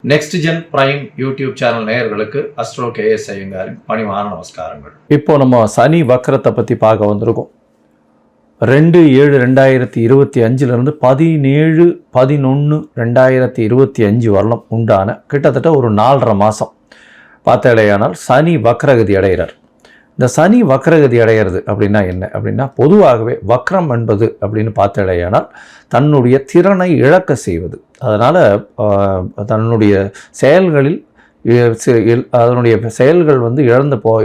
Next gen prime YouTube channel நேயர்களுக்கு astro KS ஐயங்காரின் பணிவான நமஸ்காரங்கள். இப்போ நம்ம சனி வக்கரத்தை பற்றி பார்க்க வந்திருக்கோம். 2/7/2025 17/11/2025 வரலாம் உண்டான கிட்டத்தட்ட ஒரு 4.5 மாதம் பார்த்தாலேயானால் சனி வக்ரகதி அடைகிறார். இந்த சனி வக்ரகதி அடைகிறது அப்படின்னா என்ன அப்படின்னா, பொதுவாகவே வக்ரம் என்பது அப்படின்னு பார்த்தாலேயானால் தன்னுடைய திறனை இழக்க செய்வது. அதனால் தன்னுடைய செயல்களில் அதனுடைய செயல்கள்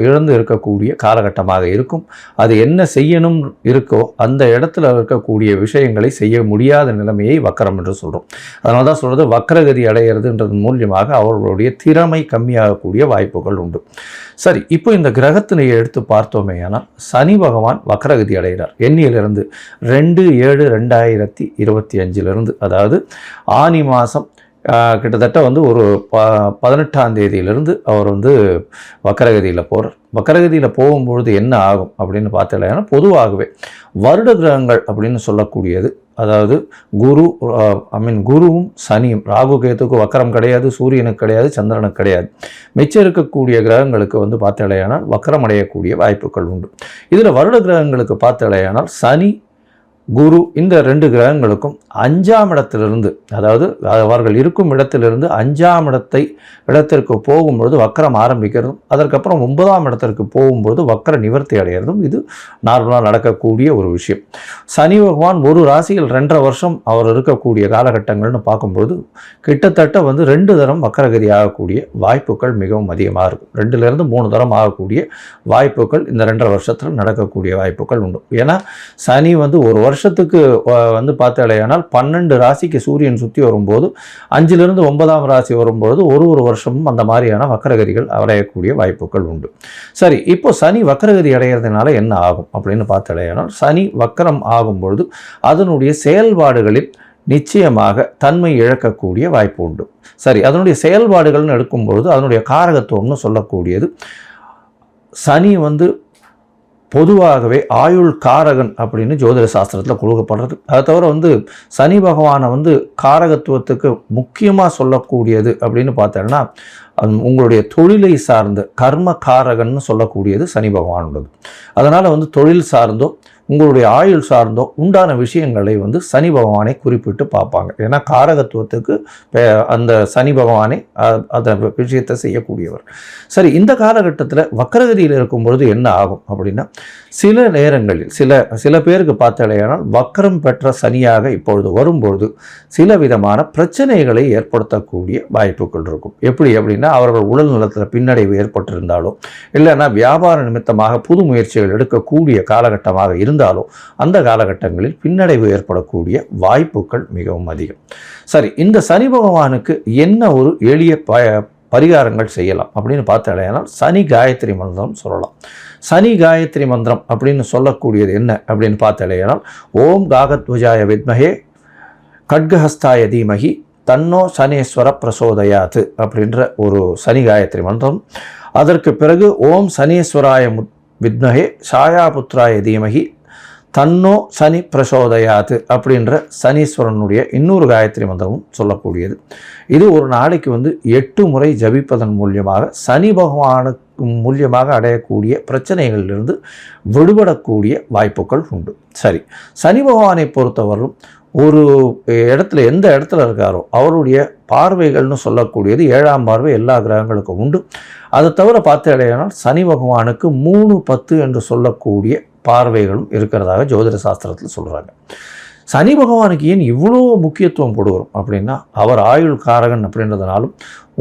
இழந்து இருக்கக்கூடிய காலகட்டமாக இருக்கும். அது என்ன செய்யணும் இருக்கோ அந்த இடத்துல இருக்கக்கூடிய விஷயங்களை செய்ய முடியாத நிலைமையை வக்கரம் என்று சொல்கிறோம். அதனால தான் சொல்கிறது வக்ரகதி அடைகிறதுன்றது மூலியமாக அவர்களுடைய திறமை கம்மியாகக்கூடிய வாய்ப்புகள் உண்டு. சரி, இப்போ இந்த கிரகத்தினை எடுத்து பார்த்தோமே ஆனால் சனி பகவான் வக்ரகதி அடைகிறார். எண்ணியிலிருந்து 2/7/2025 அதாவது ஆனி மாதம் கிட்டத்தட்ட ஒரு 18ஆம் தேதியிலிருந்து அவர் வக்கரகதியில் போகிறார். வக்கரகதியில் போகும்பொழுது என்ன ஆகும் அப்படின்னு பார்த்தீங்கன்னா, பொதுவாகவே வருட கிரகங்கள் அப்படின்னு சொல்லக்கூடியது, அதாவது குருவும் சனியும், ராகு கேத்துக்கு வக்கரம் கிடையாது, சூரியனுக்கு கிடையாது, சந்திரனுக்கு கிடையாது. மிச்சம் இருக்கக்கூடிய கிரகங்களுக்கு பார்த்தீங்கன்னா வக்கரம் அடையக்கூடிய வாய்ப்புகள் உண்டு. இதில் வருட கிரகங்களுக்கு பார்த்தீங்கன்னா சனி குரு இந்த 2 கிரகங்களுக்கும் 5ஆம் இடத்திலிருந்து, அதாவது அவர்கள் இருக்கும் இடத்திலிருந்து 5ஆம் இடத்திற்கு போகும்பொழுது வக்கரம் ஆரம்பிக்கிறதும், அதற்கப்புறம் 9ஆம் இடத்திற்கு போகும்பொழுது வக்கர நிவர்த்தி அடைகிறதும் இது நார்மலாக நடக்கக்கூடிய ஒரு விஷயம். சனி பகவான் ஒரு ராசியில் 2.5 வருஷம் அவர் இருக்கக்கூடிய காலகட்டங்கள்னு பார்க்கும்பொழுது கிட்டத்தட்ட 2 தரம் வக்கரகதி ஆகக்கூடிய வாய்ப்புகள் மிகவும் அதிகமாக இருக்கும். 2லேருந்து 3 தரம் ஆகக்கூடிய வாய்ப்புகள் இந்த 2.5 வருஷத்தில் நடக்கக்கூடிய வாய்ப்புகள் உண்டு. ஏன்னா சனி ஒரு வருஷத்துக்கு பார்த்தாலேயானால் 12 ராசிக்கு சூரியன் சுற்றி வரும்போது 5லிருந்து 9ஆம் ராசி வரும்போது ஒரு வருஷமும் அந்த மாதிரியான வக்கரகதிகள் அடையக்கூடிய வாய்ப்புகள் உண்டு. சரி, இப்போ சனி வக்கரகதி அடைகிறதுனால என்ன ஆகும் அப்படின்னு பார்த்தாலேயானால் சனி வக்கரம் ஆகும்பொழுது அதனுடைய செயல்பாடுகளில் நிச்சயமாக தன்மை இழக்கக்கூடிய வாய்ப்பு உண்டு. சரி, அதனுடைய செயல்பாடுகள்னு எடுக்கும்பொழுது அதனுடைய காரகத்துவம்னு சொல்லக்கூடியது, சனி பொதுவாகவே ஆயுள் காரகன் அப்படின்னு ஜோதிட சாஸ்திரத்தில் கொடுக்கப்படுறது. அதை தவிர சனி பகவானை காரகத்துவத்துக்கு முக்கியமாக சொல்லக்கூடியது அப்படின்னு பார்த்தோன்னா உங்களுடைய தொழிலை சார்ந்த கர்ம காரகன்னு சொல்லக்கூடியது சனி பகவான் உள்ளது. அதனால் தொழில் சார்ந்தோ உங்களுடைய ஆயுள் சார்ந்தோ உண்டான விஷயங்களை சனி பகவானை குறிப்பிட்டு பார்ப்பாங்க. ஏன்னா காரகத்துவத்துக்கு அந்த சனி பகவானை அந்த விஷயத்தை செய்யக்கூடியவர். சரி, இந்த காலகட்டத்தில் வக்கரகதியில் இருக்கும் பொழுது என்ன ஆகும் அப்படின்னா, சில நேரங்களில் சில பேருக்கு பார்த்தாலேயானால் வக்கரம் பெற்ற சனியாக இப்பொழுது வரும்பொழுது சில விதமான பிரச்சனைகளை ஏற்படுத்தக்கூடிய வாய்ப்புகள் இருக்கும். எப்படி அப்படின்னா, அவர்கள் உடல் நலத்தில் பின்னடைவு ஏற்பட்டிருந்தாலோ, இல்லைன்னா வியாபார நிமித்தமாக புது முயற்சிகள் எடுக்கக்கூடிய காலகட்டமாக இருந்தாலும் அந்த காலகட்டங்களில் பின்னடைவு ஏற்படக்கூடிய வாய்ப்புகள் மிகவும் அதிகம். சரி, இந்த சனி பகவானுக்கு என்ன ஒரு எளிய பரிகாரங்கள் செய்யலாம் அப்படின்னு பார்த்தாலேனால் சனி காயத்ரி மந்திரம் சொல்லலாம். சனி காயத்ரி மந்திரம் அப்படின்னு சொல்லக்கூடியது என்ன அப்படின்னு பார்த்தாலேனால், ஓம் காகத்வஜாய வித்மஹே கட்கஹஸ்தாய தீமஹி தன்னோ சனீஸ்வர பிரசோதயாத்து அப்படின்ற ஒரு சனி காயத்ரி மந்திரம். அதற்கு பிறகு ஓம் சனீஸ்வராய வித்மஹே சாயாபுத்ராய தீமஹி தன்னோ சனி பிரசோதயாத்து அப்படின்ற சனீஸ்வரனுடைய இன்னொரு காயத்ரி மந்திரமும் சொல்லக்கூடியது. இது ஒரு நாளைக்கு 8 முறை ஜபிப்பதன் மூலியமாக சனி பகவானுக்கு மூலியமாக அடையக்கூடிய பிரச்சனைகளிலிருந்து விடுபடக்கூடிய வாய்ப்புகள் உண்டு. சரி, சனி பகவானை பொறுத்தவரையும் ஒரு இடத்துல எந்த இடத்துல இருக்காரோ அவருடைய பார்வைகள்னு சொல்லக்கூடியது 7ஆம் பார்வை எல்லா கிரகங்களுக்கும் உண்டு. அதை தவிர பார்த்தாலேயானால் சனி பகவானுக்கு 3-10 என்று சொல்லக்கூடிய பார்வைகளும் இருக்கிறதாக ஜோதிட சாஸ்திரத்தில் சொல்கிறாங்க. சனி பகவானுக்கு ஏன் இவ்வளோ முக்கியத்துவம் கொடுக்குறோம் அப்படின்னா, அவர் ஆயுள் காரகன் அப்படின்றதுனாலும்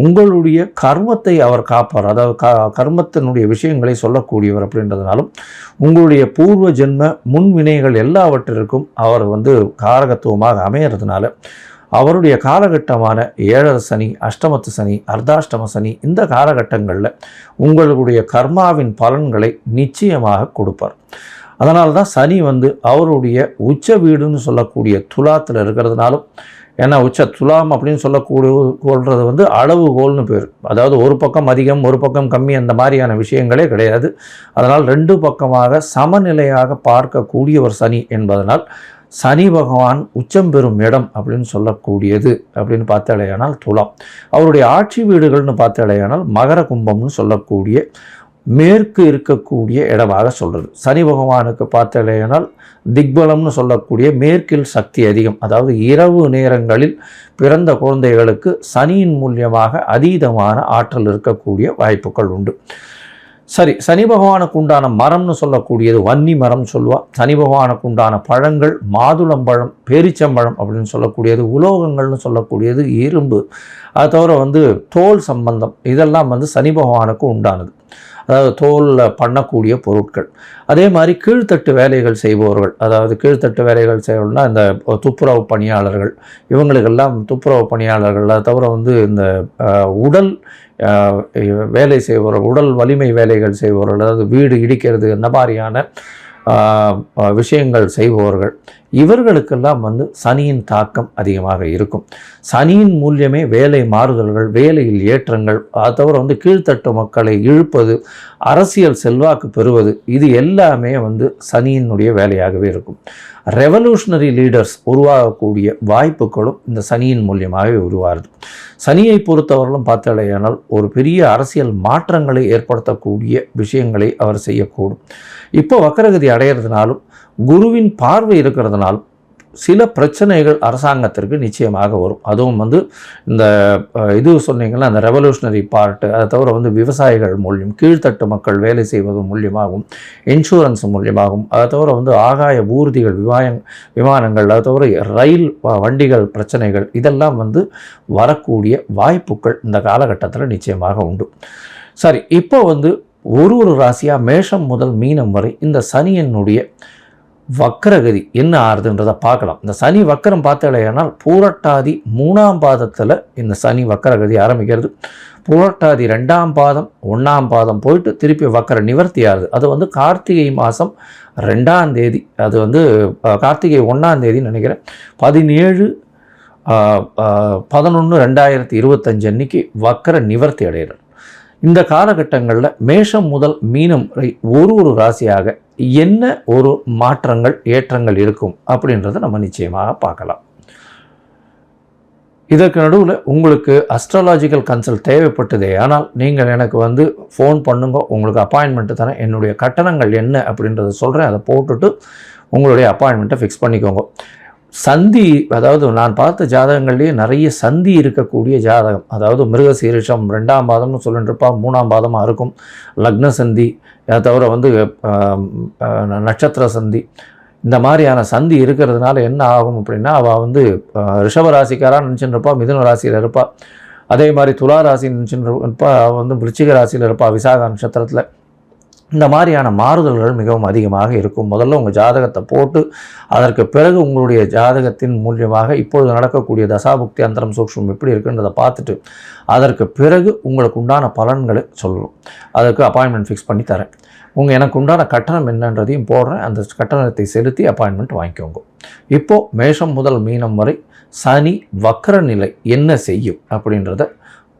உங்களுடைய கர்மத்தை அவர் காப்பார். அதாவது கர்மத்தினுடைய விஷயங்களை சொல்லக்கூடியவர் அப்படின்றதுனாலும் உங்களுடைய பூர்வ ஜென்ம முன்வினைகள் எல்லாவற்றிற்கும் அவர் காரகத்துவமாக அமையறதுனால அவருடைய காலகட்டமான 7th சனி, அஷ்டமத்து சனி, அர்த்தாஷ்டம சனி இந்த காலகட்டங்களில் உங்களுடைய கர்மாவின் பலன்களை நிச்சயமாக கொடுப்பார். அதனால தான் சனி அவருடைய உச்ச வீடுன்னு சொல்லக்கூடிய துலாத்தில் இருக்கிறதுனாலும், ஏன்னா உச்ச துலாம் அப்படின்னு சொல்லக்கூடியது அளவுகோல்னு பேர். அதாவது ஒரு பக்கம் அதிகம் ஒரு பக்கம் கம்மி அந்த மாதிரியான விஷயங்களே கிடையாது. அதனால் 2 பக்கமாக சமநிலையாக பார்க்கக்கூடியவர் சனி என்பதனால் சனி பகவான் உச்சம் பெறும் இடம் அப்படின்னு சொல்லக்கூடியது அப்படின்னு பார்த்தாலேயானால் துலாம். அவருடைய ஆட்சி வீடுகள்னு பார்த்தாலேயானால் மகர கும்பம்னு சொல்லக்கூடிய மேற்கு இருக்கக்கூடிய இடமாக சொல்கிறது. சனி பகவானுக்கு பார்த்தாலேயானால் திக்பலம்னு சொல்லக்கூடிய மேற்கில் சக்தி அதிகம். அதாவது இரவு நேரங்களில் பிறந்த குழந்தைகளுக்கு சனியின் மூலியமாக அதீதமான ஆற்றல் இருக்கக்கூடிய வாய்ப்புகள் உண்டு. சரி, சனி பகவானுக்கு உண்டான மரம்னு சொல்லக்கூடியது வன்னி மரம் சொல்லுவாள். சனி பகவானுக்கு உண்டான பழங்கள் மாதுளம்பழம், பேரிச்சம்பழம் அப்படின்னு சொல்லக்கூடியது, உலோகங்கள்னு சொல்லக்கூடியது இரும்பு, அது தவிர தோல் சம்பந்தம், இதெல்லாம் சனி பகவானுக்கு உண்டானது. அதாவது தோலில் பண்ணக்கூடிய பொருட்கள். அதே மாதிரி கீழ்த்தட்டு வேலைகள் செய்பவர்கள், அதாவது கீழ்த்தட்டு வேலைகள் செய்வர்கள்னால் இந்த துப்புரவு பணியாளர்கள், இவங்களுக்கெல்லாம் துப்புரவு பணியாளர்கள், அது தவிர இந்த உடல் வேலை செய்பவர்கள், உடல் வலிமை வேலைகள் செய்பவர்கள், அதாவது வீடு இடிக்கிறது இந்த மாதிரியான விஷயங்கள் செய்பவர்கள், இவர்களுக்கெல்லாம் சனியின் தாக்கம் அதிகமாக இருக்கும். சனியின் மூலியமே வேலை மாறுதல்கள், வேலையில் ஏற்றங்கள், அது தவிர கீழ்த்தட்டு மக்களை இழுப்பது, அரசியல் செல்வாக்கு பெறுவது, இது எல்லாமே சனியினுடைய வேலையாகவே இருக்கும். ரெவல்யூஷனரி லீடர்ஸ் உருவாகக்கூடிய வாய்ப்புகளும் இந்த சனியின் மூலியமாகவே உருவாகுது. சனியை பொறுத்தவர்களும் பார்த்தாலேயானால் ஒரு பெரிய அரசியல் மாற்றங்களை ஏற்படுத்தக்கூடிய விஷயங்களை அவர் செய்யக்கூடும். இப்போ வக்கரகதி அடையிறதுனாலும் குருவின் பார்வை இருக்கிறதுனாலும் சில பிரச்சனைகள் அரசாங்கத்திற்கு நிச்சயமாக வரும். அதுவும் இந்த இது சொன்னீங்கன்னா அந்த ரெவல்யூஷனரி பார்ட்டு, அதை தவிர விவசாயிகள் மூலியம், கீழ்த்தட்டு மக்கள் வேலை செய்வது மூலியமாகவும், இன்சூரன்ஸ் மூலியமாகவும், அதை தவிர ஆகாய ஊர்திகள், விமானங்கள், அதை தவிர ரயில் வண்டிகள் பிரச்சனைகள், இதெல்லாம் வரக்கூடிய வாய்ப்புகள் இந்த காலகட்டத்தில் நிச்சயமாக உண்டு. சரி, இப்போ ஒரு ராசியாக மேஷம் முதல் மீனம் வரை இந்த சனியினுடைய வக்கரகதி என்ன ஆறுதுன்றதை பார்க்கலாம். இந்த சனி வக்கரம் பார்த்தாலேயானால் பூரட்டாதி 3ஆம் பாதத்தில் இந்த சனி வக்கரகதி ஆரம்பிக்கிறது. பூரட்டாதி 2ஆம் பாதம் 1ஆம் பாதம் போயிட்டு திருப்பி வக்கர நிவர்த்தி ஆகுது. அது கார்த்திகை மாதம் 2ஆம் தேதி, அது கார்த்திகை 1ஆம் தேதி நினைக்கிறேன், 17/11/2025 அன்னைக்கு வக்கர நிவர்த்தி அடைகிறார். இந்த காலகட்டங்களில் மேஷம் முதல் மீனம் வரை ஒரு ராசியாக என்ன ஒரு மாற்றங்கள் ஏற்றங்கள் இருக்கும் அப்படின்றத நம்ம நிச்சயமாக பார்க்கலாம். இதற்கு நடுவில் உங்களுக்கு அஸ்ட்ராலாஜிக்கல் கன்சல்ட் தேவைப்பட்டதே ஆனால் நீங்கள் எனக்கு ஃபோன் பண்ணுங்க, உங்களுக்கு அப்பாயின்மெண்ட்டு தரேன். என்னுடைய கட்டணங்கள் என்ன அப்படின்றத சொல்கிறேன், அதை போட்டுட்டு உங்களுடைய அப்பாயின்மெண்ட்டை ஃபிக்ஸ் பண்ணிக்கோங்க. சந்தி, அதாவது நான் பார்த்த ஜாதகங்கள்லேயே நிறைய சந்தி இருக்கக்கூடிய ஜாதகம், அதாவது மிருகசீரிஷம் 2ஆம் பாதம்னு சொல்லிட்டுருப்பா, 3ஆம் பாதமாக இருக்கும், லக்ன சந்தி, அதை தவிர நட்சத்திர சந்தி, இந்த மாதிரியான சந்தி இருக்கிறதுனால என்ன ஆகும் அப்படின்னா, அவள் ரிஷபராசிக்காராக நினச்சின்னு இருப்பா, மிதுன ராசியில் இருப்பாள். அதே மாதிரி துலா ராசி நினச்சின்னு இருப்பா, அவள் விருச்சிக ராசியில் இருப்பாள், விசாக நட்சத்திரத்தில். இந்த மாதிரியான மாறுதல்கள் மிகவும் அதிகமாக இருக்கும். முதல்ல உங்கள் ஜாதகத்தை போட்டு அதற்கு பிறகு உங்களுடைய ஜாதகத்தின் மூலியமாக இப்பொழுது நடக்கக்கூடிய தசாபுக்தி அந்தரம் சூக்ஷ்மம் எப்படி இருக்குன்றதை பார்த்துட்டு அதற்கு பிறகு உங்களுக்கு உண்டான பலன்களை சொல்லணும். அதற்கு அப்பாயின்மெண்ட் ஃபிக்ஸ் பண்ணி தரேன். எனக்கு உண்டான கட்டணம் என்னன்றதையும் போடுறேன். அந்த கட்டணத்தை செலுத்தி அப்பாயின்மெண்ட் வாங்கிக்கோங்க. இப்போது மேஷம் முதல் மீனம் வரை சனி வக்கர நிலை என்ன செய்யும் அப்படின்றத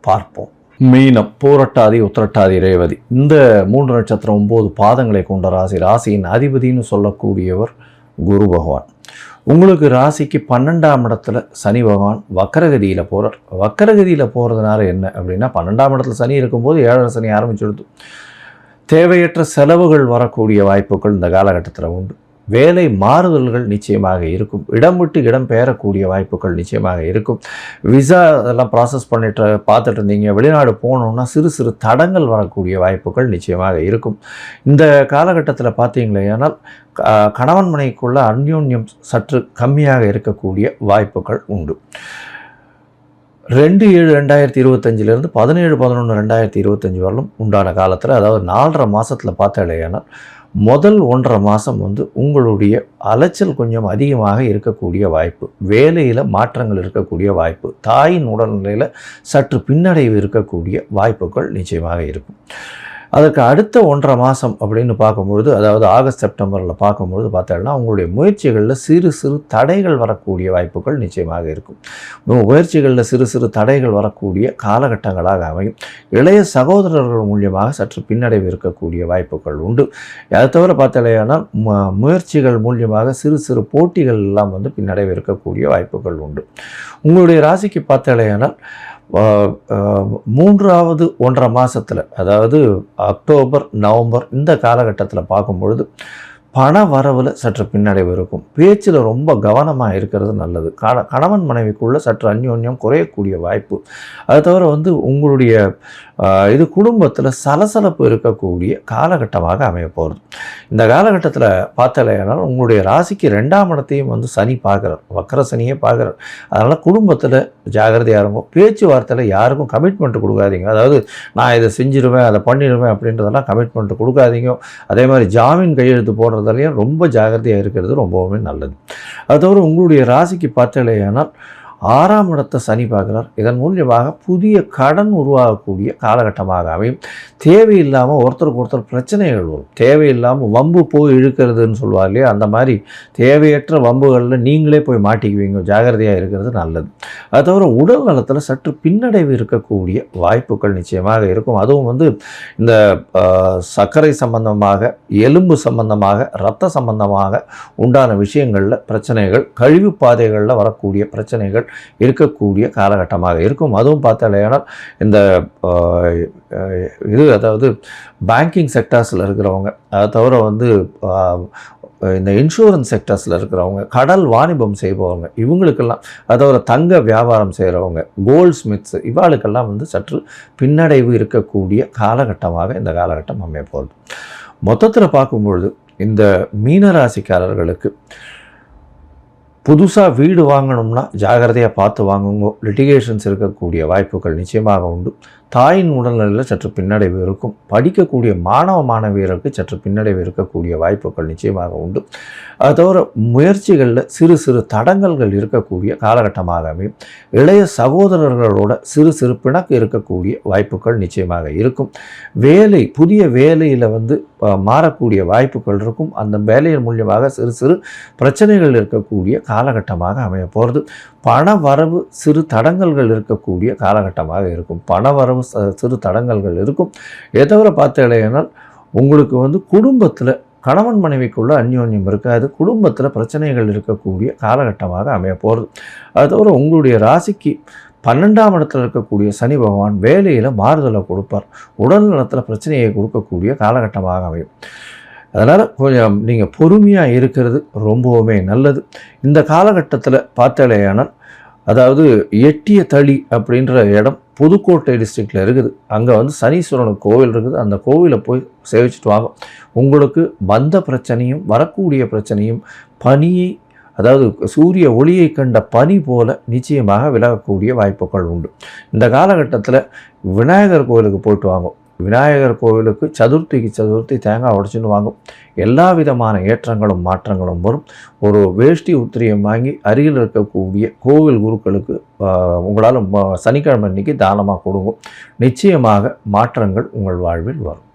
பார்ப்போம். மீனம், பூரட்டாதி, உத்திரட்டாதி, ரேவதி, இந்த 3 நட்சத்திரம் 9 பாதங்களை கொண்ட ராசி. ராசியின் அதிபதினு சொல்லக்கூடியவர் குரு பகவான். உங்களுக்கு ராசிக்கு 12ஆம் இடத்துல சனி பகவான் வக்கரகதியில் போகிறார். வக்கரகதியில் போகிறதுனால என்ன அப்படின்னா, 12ஆம் இடத்துல சனி இருக்கும்போது 7 சனி ஆரம்பிச்சுடுது. தேவையற்ற செலவுகள் வரக்கூடிய வாய்ப்புகள் இந்த காலகட்டத்தில் உண்டு. வேலை மாறுதல்கள் நிச்சயமாக இருக்கும். இடம் விட்டு இடம் பெயரக்கூடிய வாய்ப்புகள் நிச்சயமாக இருக்கும். விசா அதெல்லாம் ப்ராசஸ் பார்த்துட்டு இருந்தீங்க, வெளிநாடு போகணுன்னா சிறு சிறு தடங்கள் வரக்கூடிய வாய்ப்புகள் நிச்சயமாக இருக்கும். இந்த காலகட்டத்தில் பார்த்தீங்களேனால் கணவன் மனைவிக்குள்ள அந்யோன்யம் சற்று கம்மியாக இருக்கக்கூடிய வாய்ப்புகள் உண்டு. 2/7/2025 17/11/2025 வரலும் உண்டான காலத்தில், அதாவது 4.5 மாதத்தில் பார்த்தாலேயானால் முதல் 1.5 மாதம் உங்களுடைய அலைச்சல் கொஞ்சம் அதிகமாக இருக்கக்கூடிய வாய்ப்பு, வேலையில் மாற்றங்கள் இருக்கக்கூடிய வாய்ப்பு, தாயின் உடல்நிலையில் சற்று பின்னடைவு இருக்கக்கூடிய வாய்ப்புகள் நிச்சயமாக இருக்கும். அதற்கு அடுத்த 1.5 மாதம் அப்படின்னு பார்க்கும்பொழுது, அதாவது ஆகஸ்ட் செப்டம்பரில் பார்க்கும்பொழுது பார்த்தோம்னா உங்களுடைய முயற்சிகளில் சிறு சிறு தடைகள் வரக்கூடிய வாய்ப்புகள் நிச்சயமாக இருக்கும். முயற்சிகளில் சிறு சிறு தடைகள் வரக்கூடிய காலகட்டங்களாக அமையும். இளைய சகோதரர்கள் மூலியமாக சற்று பின்னடைவு இருக்கக்கூடிய வாய்ப்புகள் உண்டு. அதை தவிர பார்த்தலையானால் முயற்சிகள் மூலியமாக சிறு சிறு போட்டிகள் எல்லாம் வந்து பின்னடைவு இருக்கக்கூடிய வாய்ப்புகள் உண்டு. உங்களுடைய ராசிக்கு பார்த்தலையானால் 3வது 1.5 மாதத்தில், அதாவது அக்டோபர், நவம்பர் இந்த காலகட்டத்தில் பார்க்கும்பொழுது பண வரவில் சற்று பின்னடைவு இருக்கும். பேச்சில் ரொம்ப கவனமாக இருக்கிறது நல்லது. கணவன் மனைவிக்குள்ளே சற்று அந்யோன்யம் குறையக்கூடிய வாய்ப்பு. அதை தவிர வந்து உங்களுடைய இது குடும்பத்தில் சலசலப்பு இருக்கக்கூடிய காலகட்டமாக அமைய போகிறது. இந்த காலகட்டத்தில் பார்த்தலையானால் உங்களுடைய ராசிக்கு 2ஆம் இடத்தையும் வந்து சனி பார்க்குறார், வக்கர சனியே பார்க்குறார். அதனால் குடும்பத்தில் ஜாகிரதையாக இருக்கும். பேச்சுவார்த்தையில் யாருக்கும் கமிட்மெண்ட் கொடுக்காதீங்க. அதாவது நான் இதை செஞ்சிடுவேன், அதை பண்ணிடுவேன் அப்படின்றதெல்லாம் கமிட்மெண்ட் கொடுக்காதீங்க. அதே மாதிரி ஜாமீன் கையெழுத்து போடுறதுலையும் ரொம்ப ஜாகிரதையாக இருக்கிறது ரொம்பவுமே நல்லது. அது தவிர உங்களுடைய ராசிக்கு பார்த்தலையானால் 6ஆம் இடத்தை சனி பார்க்குறார். இதன் மூலியமாக புதிய கடன் உருவாகக்கூடிய காலகட்டமாக அமையும். தேவையில்லாமல் ஒருத்தருக்கு ஒருத்தர் பிரச்சனைகள் வரும். தேவையில்லாமல் வம்பு போய் இழுக்கிறதுன்னு சொல்லுவார் இல்லையா, அந்த மாதிரி தேவையற்ற வம்புகளில் நீங்களே போய் மாட்டிக்குவீங்க. ஜாகிரதையாக இருக்கிறது நல்லது. அது தவிர உடல் நலத்தில் சற்று பின்னடைவு இருக்கக்கூடிய வாய்ப்புகள் நிச்சயமாக இருக்கும். அதுவும் வந்து இந்த சர்க்கரை சம்பந்தமாக, எலும்பு சம்பந்தமாக, இரத்த சம்பந்தமாக உண்டான விஷயங்களில் பிரச்சனைகள், கழிவு பாதைகளில் வரக்கூடிய பிரச்சனைகள் இருக்கக்கூடிய காலகட்டமாக இருக்கும். அதுவும் பார்த்தாலேனால் இந்த இது, அதாவது பேங்கிங் செக்டார்ஸில் இருக்கிறவங்க, அதை தவிர வந்து இந்த இன்சூரன்ஸ் செக்டர்ஸில் இருக்கிறவங்க, கடல் வாணிபம் செய்பவங்க, இவங்களுக்கெல்லாம், அதை தவிர தங்க வியாபாரம் செய்கிறவங்க, கோல்ட் ஸ்மித்ஸ், இவாளுக்கெல்லாம் வந்து சற்று பின்னடைவு இருக்கக்கூடிய காலகட்டமாக இந்த காலகட்டம் அமைய போகுது. மொத்தத்தில் பார்க்கும்பொழுது இந்த மீனராசிக்காரர்களுக்கு புதுசாக வீடு வாங்கணும்னா ஜாகிரதையாக பார்த்து வாங்குங்க. லிட்டிகேஷன்ஸ் இருக்கக்கூடிய வாய்ப்புகள் நிச்சயமாக உண்டு. தாயின் உடல்நிலையில் சற்று பின்னடைவு இருக்கும். படிக்கக்கூடிய மாணவ மாணவியருக்கு சற்று பின்னடைவு இருக்கக்கூடிய வாய்ப்புகள் நிச்சயமாக உண்டு. அது தவிர முயற்சிகளில் சிறு சிறு தடங்கல்கள் இருக்கக்கூடிய காலகட்டமாக அமையும். இளைய சகோதரர்களோட சிறு சிறு பிணக்கு இருக்கக்கூடிய வாய்ப்புகள் நிச்சயமாக இருக்கும். வேலை, புதிய வேலையில் வந்து மாறக்கூடிய வாய்ப்புகள் இருக்கும். அந்த வேலையின் மூலியமாக சிறு சிறு பிரச்சனைகள் இருக்கக்கூடிய காலகட்டமாக அமைய போகிறது. பண வரவு சிறு தடங்கல்கள் இருக்கக்கூடிய காலகட்டமாக இருக்கும். பண வரவு சிறு தடங்கல்கள் இருக்கும். இதை தவிர பார்த்தீங்கன்னா உங்களுக்கு வந்து குடும்பத்தில் கணவன் மனைவிக்குள்ள அந்யோன்யம் இருக்காது. குடும்பத்தில் பிரச்சனைகள் இருக்கக்கூடிய காலகட்டமாக அமைய போகிறது. அது தவிர உங்களுடைய ராசிக்கு 12ஆம் இடத்துல இருக்கக்கூடிய சனி பகவான் வேலையில் மாறுதலை கொடுப்பார். உடல் நலத்தில் பிரச்சனையை கொடுக்கக்கூடிய காலகட்டமாக அமையும். அதனால் கொஞ்சம் நீங்கள் பொறுமையாக இருக்கிறது ரொம்பவுமே நல்லது. இந்த காலகட்டத்தில் பார்த்தாலேயானால், அதாவது எட்டிய தளி அப்படின்ற இடம் புதுக்கோட்டை டிஸ்ட்ரிக்டில் இருக்குது. அங்கே வந்து சனீஸ்வரனுக்கு கோவில் இருக்குது. அந்த கோவிலை போய் சேவிச்சுட்டு வாங்க. உங்களுக்கு வந்த பிரச்சனையும் வரக்கூடிய பிரச்சனையும் பனியை, அதாவது சூரிய ஒளியை கண்ட பனி போல நிச்சயமாக விலகக்கூடிய வாய்ப்புகள் உண்டு. இந்த காலகட்டத்தில் விநாயகர் கோவிலுக்கு போயிட்டு வாங்க. விநாயகர் கோவிலுக்கு சதுர்த்திக்கு சதுர்த்தி தேங்காய் உடைச்சின்னு வாங்கும். எல்லா விதமான ஏற்றங்களும் மாற்றங்களும் வரும். ஒரு வேஷ்டி உத்திரியம் வாங்கி அருகில் இருக்கக்கூடிய கோவில் குருக்களுக்கு உங்களால் சனிக்கிழமை அன்னைக்கு தானமாக கொடுங்க. நிச்சயமாக மாற்றங்கள் உங்கள் வாழ்வில் வரும்.